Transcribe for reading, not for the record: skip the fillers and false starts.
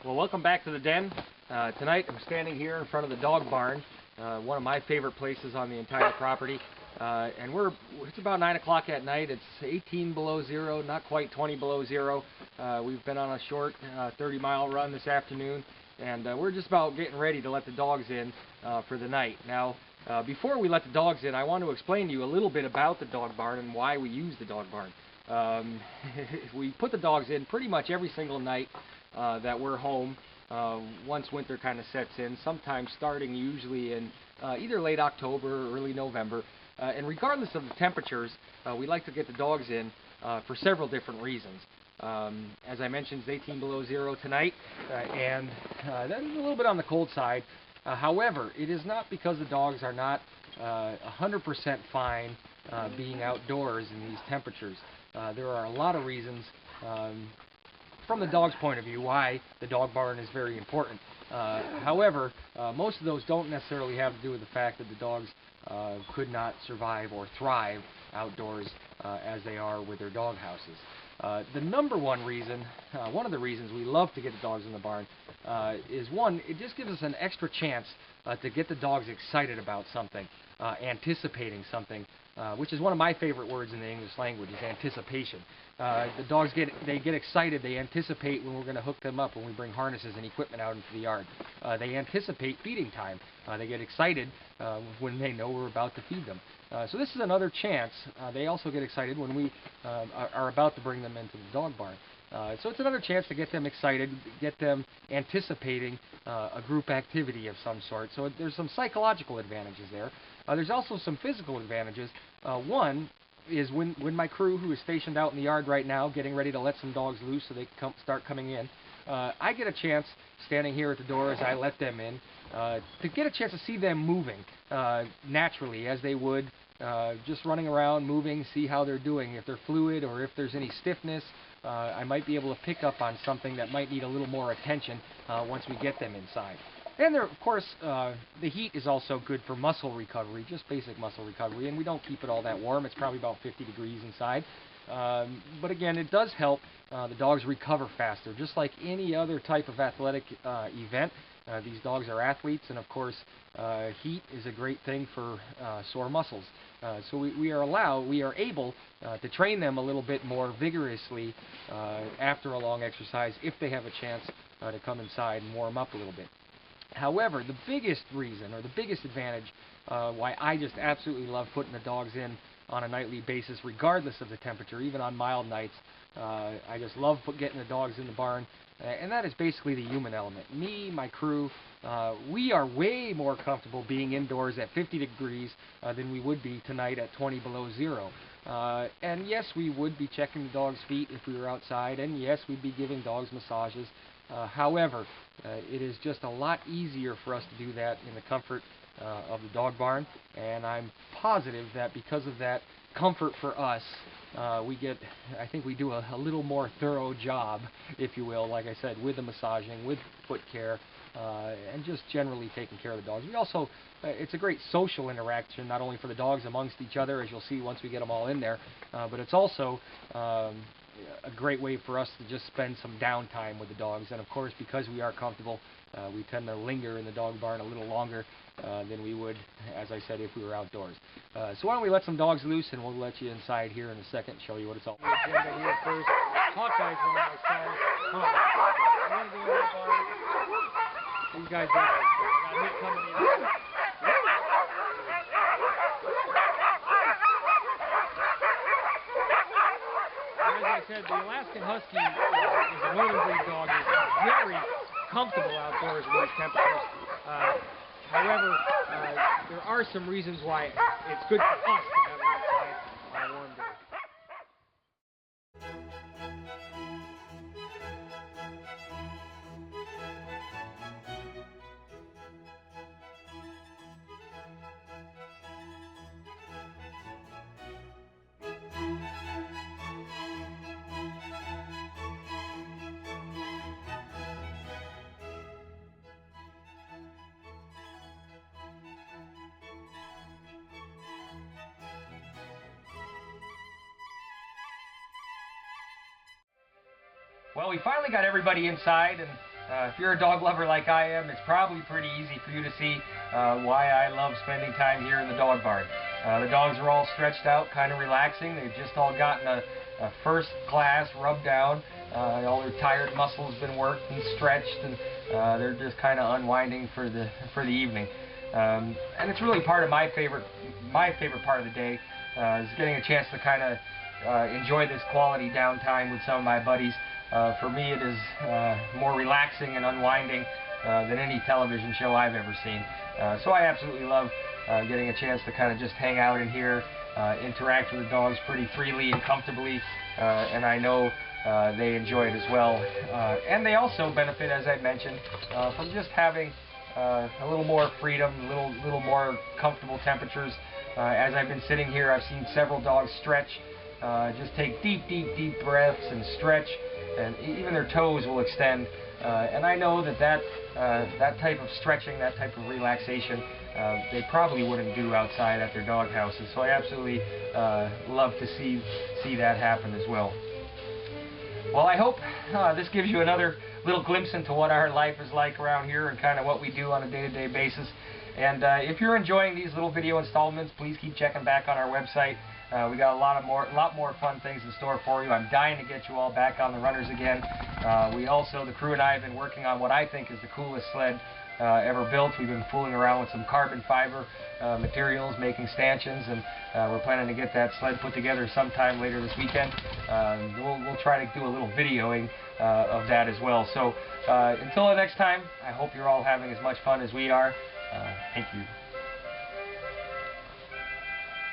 Well, welcome back to the den. Tonight I'm standing here in front of the dog barn, one of my favorite places on the entire property. And it's about 9 o'clock at night. It's 18 below zero, not quite 20 below zero. We've been on a short 30-mile run this afternoon, and we're just about getting ready to let the dogs in for the night. Now, before we let the dogs in, I want to explain to you a little bit about the dog barn and why we use the dog barn. We put the dogs in pretty much every single night that we're home once winter kind of sets in, sometimes starting usually in either late October or early November. And regardless of the temperatures, we like to get the dogs in for several different reasons. As I mentioned, it's 18 below zero tonight, and that is a little bit on the cold side. However, it is not because the dogs are not 100% fine being outdoors in these temperatures. There are a lot of reasons from the dog's point of view why the dog barn is very important. However, most of those don't necessarily have to do with the fact that the dogs could not survive or thrive outdoors as they are with their dog houses. The number one reason, one of the reasons we love to get the dogs in the barn is one, it just gives us an extra chance to get the dogs excited about something, anticipating something, which is one of my favorite words in the English language, is anticipation. The dogs get excited, they anticipate when we're going to hook them up when we bring harnesses and equipment out into the yard. They anticipate feeding time. They get excited when they know we're about to feed them. So this is another chance. They also get excited when we are about to bring them into the dog barn. So it's another chance to get them excited, get them anticipating a group activity of some sort. So there's some psychological advantages there. There's also some physical advantages. One is when my crew, who is stationed out in the yard right now, getting ready to let some dogs loose so they can start coming in, I get a chance, standing here at the door as I let them in, to get a chance to see them moving naturally as they would, just running around, moving, see how they're doing. If they're fluid or if there's any stiffness, I might be able to pick up on something that might need a little more attention once we get them inside. And there, of course, the heat is also good for muscle recovery, just basic muscle recovery, and we don't keep it all that warm. It's probably about 50 degrees inside. But again, it does help the dogs recover faster, just like any other type of athletic event. These dogs are athletes, and of course, heat is a great thing for sore muscles. So we are able to train them a little bit more vigorously after a long exercise if they have a chance to come inside and warm up a little bit. However, the biggest reason, or the biggest advantage, why I just absolutely love putting the dogs in on a nightly basis, regardless of the temperature, even on mild nights, I just love getting the dogs in the barn, and that is basically the human element. Me, my crew, we are way more comfortable being indoors at 50 degrees than we would be tonight at 20 below zero. And yes, we would be checking the dog's feet if we were outside, and yes, we'd be giving dogs massages. However, it is just a lot easier for us to do that in the comfort of the dog barn, and I'm positive that because of that comfort for us, I think we do a little more thorough job, if you will, like I said, with the massaging, with foot care, and just generally taking care of the dogs. We also, it's a great social interaction, not only for the dogs amongst each other, as you'll see once we get them all in there, but it's also a great way for us to just spend some downtime with the dogs. And of course, because we are comfortable, we tend to linger in the dog barn a little longer than we would, as I said, if we were outdoors. So why don't we let some dogs loose, and we'll let you inside here in a second and show you what it's all about. Agenda here first. Hawkeye's one of my stars. Come on. You want to go in the barn? These guys got meat coming in. As I said, the Alaskan Husky is a northern breed dog. Is very comfortable outdoors in these temperatures. However, there are some reasons why it's good for us to have them inside on a warm day. Well, we finally got everybody inside, and if you're a dog lover like I am, it's probably pretty easy for you to see why I love spending time here in the dog barn. The dogs are all stretched out, kind of relaxing. They've just all gotten a first class rub down. All their tired muscles been worked and stretched, and they're just kind of unwinding for the evening. And it's really part of my favorite part of the day is getting a chance to kind of enjoy this quality downtime with some of my buddies. For me, it is more relaxing and unwinding than any television show I've ever seen. So I absolutely love getting a chance to kind of just hang out in here, interact with the dogs pretty freely and comfortably, and I know they enjoy it as well. And they also benefit, as I mentioned, from just having a little more freedom, a little more comfortable temperatures. As I've been sitting here, I've seen several dogs stretch, just take deep breaths and stretch, and even their toes will extend. And I know that type of stretching, that type of relaxation, they probably wouldn't do outside at their dog houses. So I absolutely love to see that happen as well. Well, I hope this gives you another little glimpse into what our life is like around here and kind of what we do on a day-to-day basis. And if you're enjoying these little video installments, please keep checking back on our website. We got a lot more fun things in store for you. I'm dying to get you all back on the runners again. The crew and I have been working on what I think is the coolest sled ever built. We've been fooling around with some carbon fiber materials, making stanchions, and we're planning to get that sled put together sometime later this weekend. We'll try to do a little videoing of that as well. So until the next time, I hope you're all having as much fun as we are. Thank you.